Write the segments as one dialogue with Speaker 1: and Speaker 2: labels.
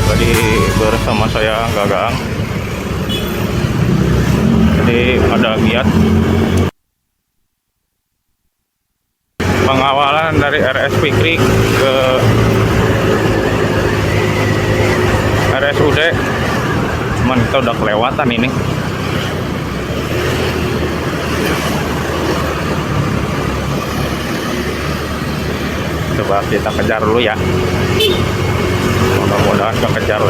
Speaker 1: balik lagi bersama saya Gagang. Jadi ada giat pengawalan dari RS Fikri ke RSUD, cuman kita udah kelewatan ini. Coba kita kejar dulu ya, mudah-mudahan kekejar.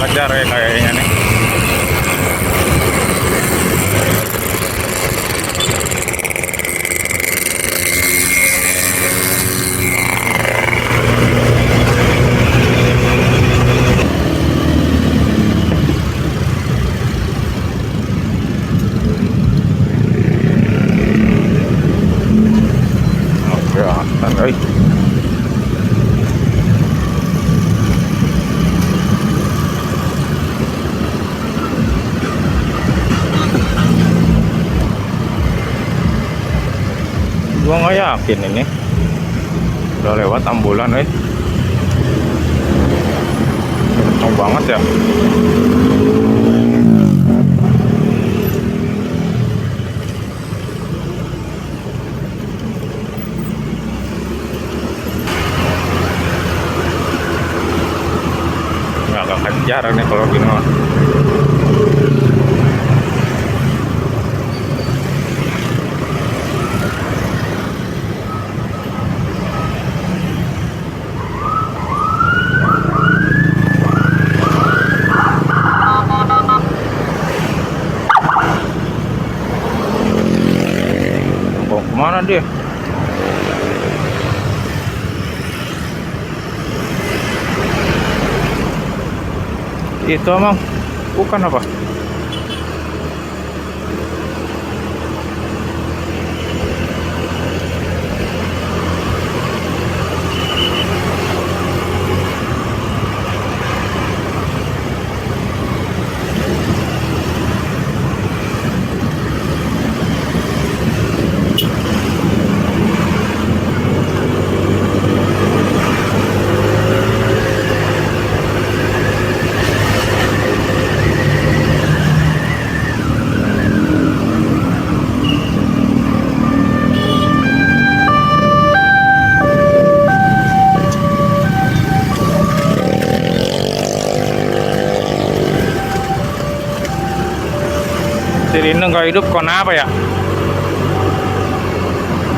Speaker 1: Kejar ya kayaknya nih. Oke, santai. Gua nggak yakin ini udah lewat ambulan, kenceng banget ya. Nggak kejar nih kalau gini mah. Kemana dia? Itu emang bukan apa? Si Rina nggak hidup kenapa ya?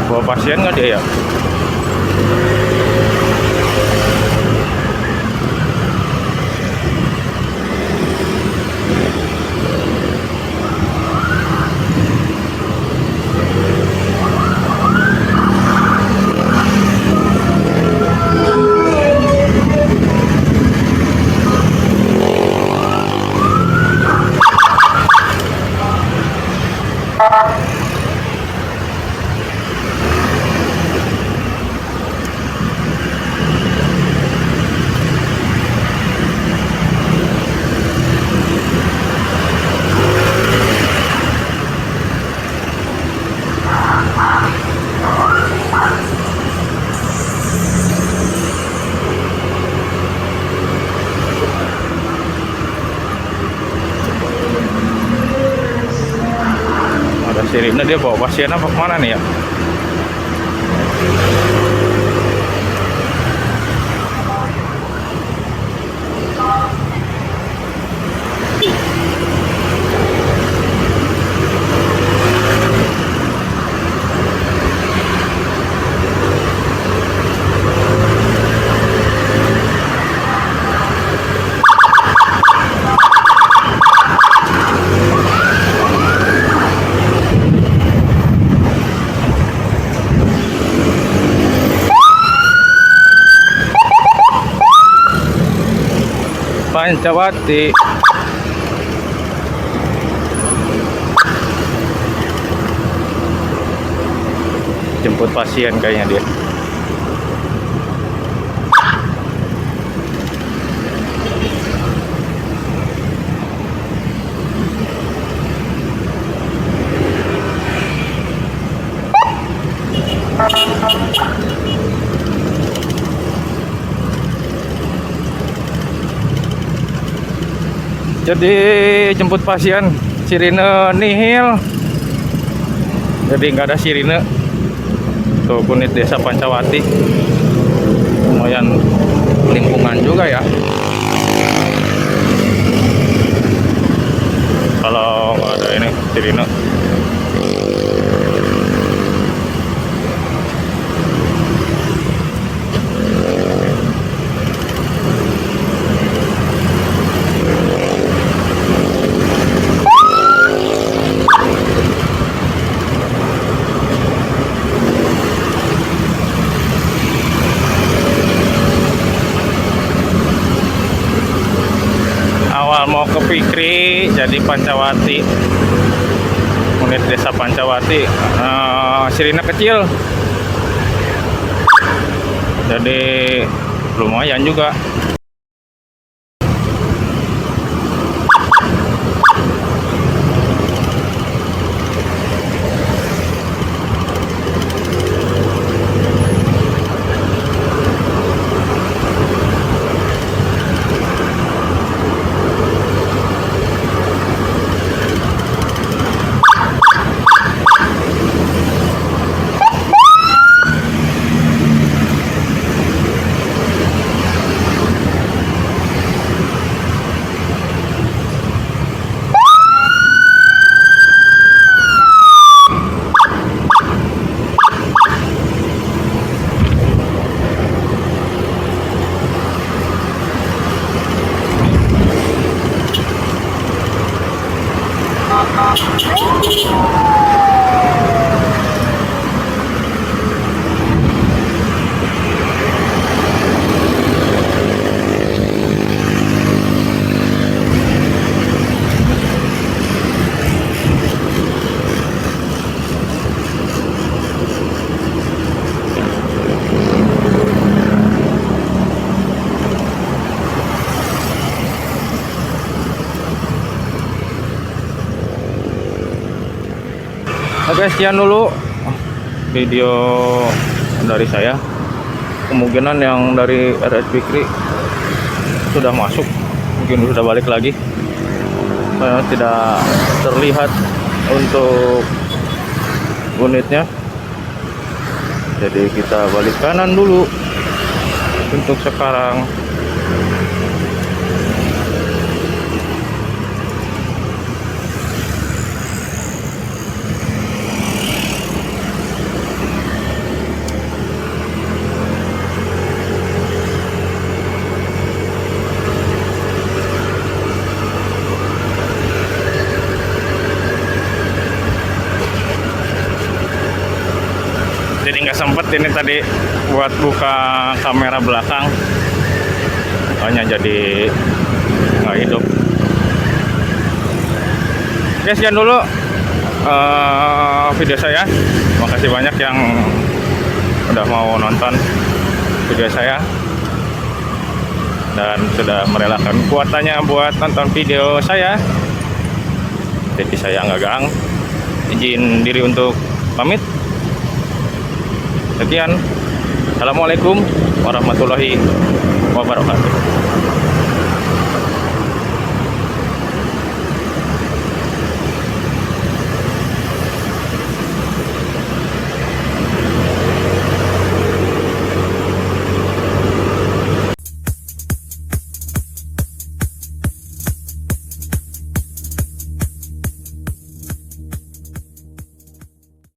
Speaker 1: Bawa pasien nggak dia ya? Si Rina dia bawa pasien apa kemana nih ya? Pancawati. Jemput pasien kayaknya dia. Jadi jemput pasien, sirine nihil. Jadi nggak ada sirine. Tuh unit desa Pancawati. Lumayan lingkungan juga ya. Kalau nggak ada ini sirine. Awal mau ke Fikri jadi Pancawati, unit desa Pancawati. Sirine kecil, jadi lumayan juga. Oke, sekian dulu video dari saya. Kemungkinan yang dari RS Fikri sudah masuk, mungkin sudah balik lagi. Tidak terlihat untuk unitnya, jadi kita balik kanan dulu untuk sekarang. Jadi nggak sempet ini tadi buat buka kamera belakang, hanya jadi nggak hidup. Oke, sekian dulu video saya. Makasih banyak yang udah mau nonton video saya dan sudah merelakan kuotanya buat nonton video saya. Jadi saya nggak gang, izin diri untuk pamit. Sekian, assalamualaikum warahmatullahi wabarakatuh.